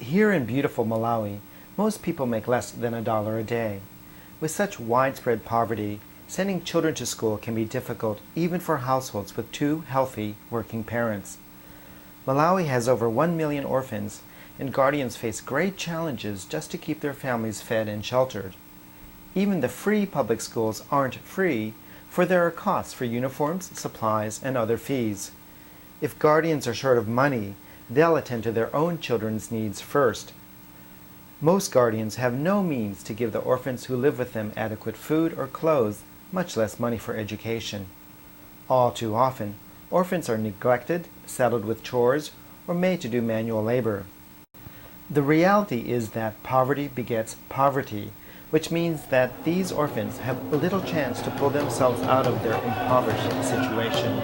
Here in beautiful Malawi, most people make less than $1 a day. With such widespread poverty, sending children to school can be difficult even for households with two healthy, working parents. Malawi has over 1 million orphans, and guardians face great challenges just to keep their families fed and sheltered. Even the free public schools aren't free, for there are costs for uniforms, supplies, and other fees. If guardians are short of money, they'll attend to their own children's needs first. Most guardians have no means to give the orphans who live with them adequate food or clothes, much less money for education. All too often, orphans are neglected, saddled with chores, or made to do manual labor. The reality is that poverty begets poverty, which means that these orphans have little chance to pull themselves out of their impoverished situation.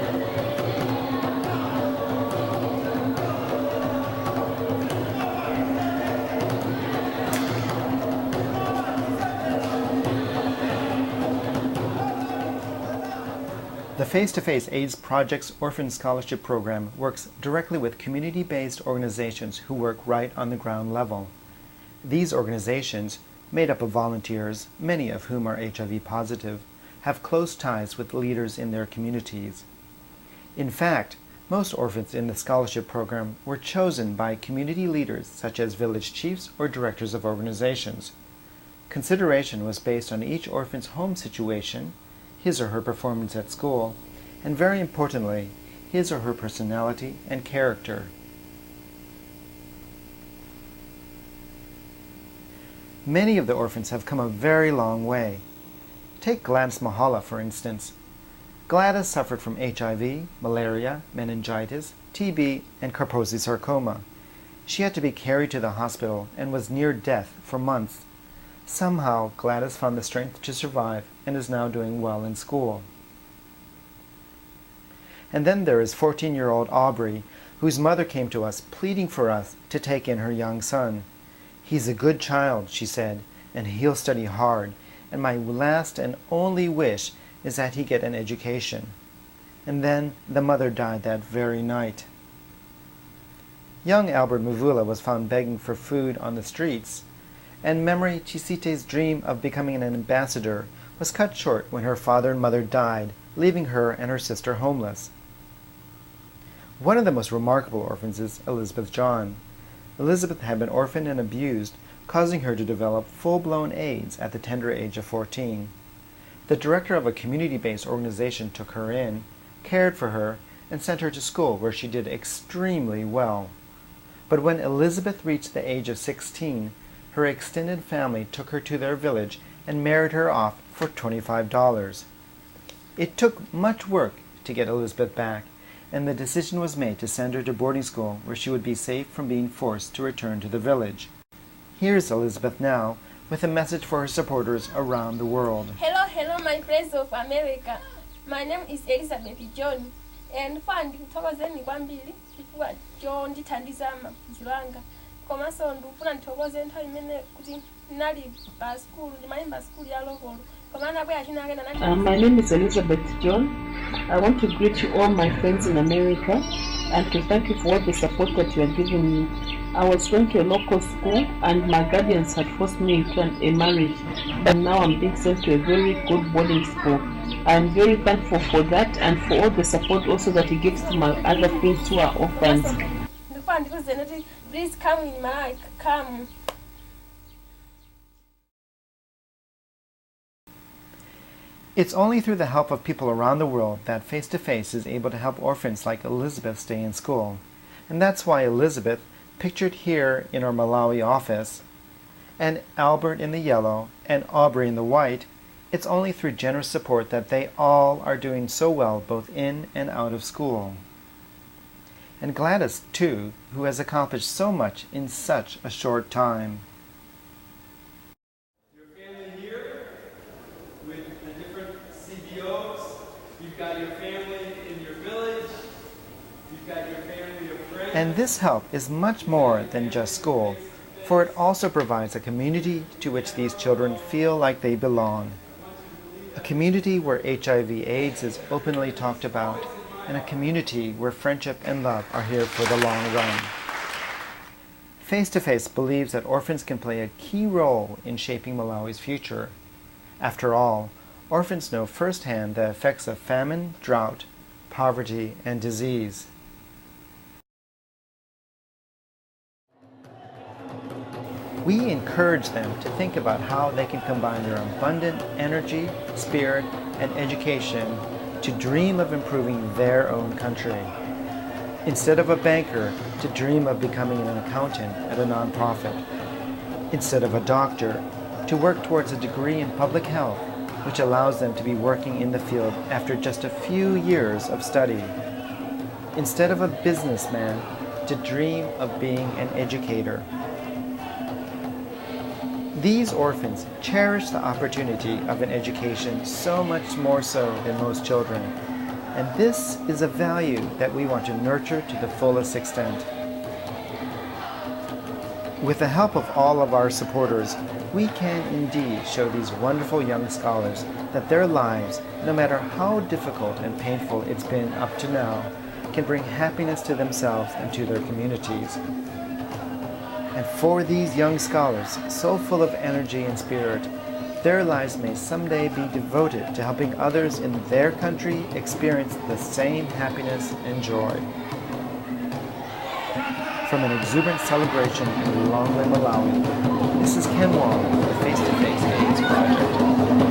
The Face-to-Face AIDS Project's Orphan Scholarship Program works directly with community-based organizations who work right on the ground level. These organizations, made up of volunteers, many of whom are HIV positive, have close ties with leaders in their communities. In fact, most orphans in the scholarship program were chosen by community leaders such as village chiefs or directors of organizations. Consideration was based on each orphan's home situation, his or her performance at school, and very importantly, his or her personality and character. Many of the orphans have come a very long way. Take Gladys Mahala, for instance. Gladys suffered from HIV, malaria, meningitis, TB, and Kaposi sarcoma. She had to be carried to the hospital and was near death for months. Somehow, Gladys found the strength to survive and is now doing well in school. And then there is 14-year-old Aubrey, whose mother came to us pleading for us to take in her young son. "He's a good child," she said, "and he'll study hard, and my last and only wish is that he get an education." And then the mother died that very night. Young Albert Mvula was found begging for food on the streets, and Memory Chisite's dream of becoming an ambassador was cut short when her father and mother died, leaving her and her sister homeless. One of the most remarkable orphans is Elizabeth John. Elizabeth had been orphaned and abused, causing her to develop full-blown AIDS at the tender age of 14. The director of a community-based organization took her in, cared for her, and sent her to school where she did extremely well. But when Elizabeth reached the age of 16, her extended family took her to their village and married her off for $25. It took much work to get Elizabeth back, and the decision was made to send her to boarding school where she would be safe from being forced to return to the village. Here's Elizabeth now with a message for her supporters around the world. Hello, my friends of America. My name is Elizabeth John, and ndikuthokozeni kwambiri chifukwa ndithandiza maphudziro anga. Komanso ndikufuna ndithokoze nthawi imene kuti ndinali pa school, ndimayimba school ya local. My name is Elizabeth John. I want to greet you all my friends in America and to thank you for all the support that you are giving me. I was going to a local school and my guardians had forced me into a marriage, but now I'm being sent to a very good boarding school. I'm very thankful for that and for all the support also that he gives to my other friends who are orphans. Please come in Malawi, come. It's only through the help of people around the world that Face-to-Face is able to help orphans like Elizabeth stay in school. And that's why Elizabeth, pictured here in our Malawi office, and Albert in the yellow, and Aubrey in the white, it's only through generous support that they all are doing so well both in and out of school. And Gladys, too, who has accomplished so much in such a short time. You've got your family in your village, you've got your family of friends. And this help is much more than just school, for it also provides a community to which these children feel like they belong. A community where HIV/AIDS is openly talked about, and a community where friendship and love are here for the long run. Face to Face believes that orphans can play a key role in shaping Malawi's future. After all, orphans know firsthand the effects of famine, drought, poverty, and disease. We encourage them to think about how they can combine their abundant energy, spirit, and education to dream of improving their own country. Instead of a banker, to dream of becoming an accountant at a nonprofit. Instead of a doctor, to work towards a degree in public health, which allows them to be working in the field after just a few years of study. Instead of a businessman, to dream of being an educator. These orphans cherish the opportunity of an education so much more so than most children, and this is a value that we want to nurture to the fullest extent. With the help of all of our supporters, we can indeed show these wonderful young scholars that their lives, no matter how difficult and painful it's been up to now, can bring happiness to themselves and to their communities. And for these young scholars, so full of energy and spirit, their lives may someday be devoted to helping others in their country experience the same happiness and joy. From an exuberant celebration in Lilongwe, Malawi, this is Ken Wong, the Face to Face AIDS Project.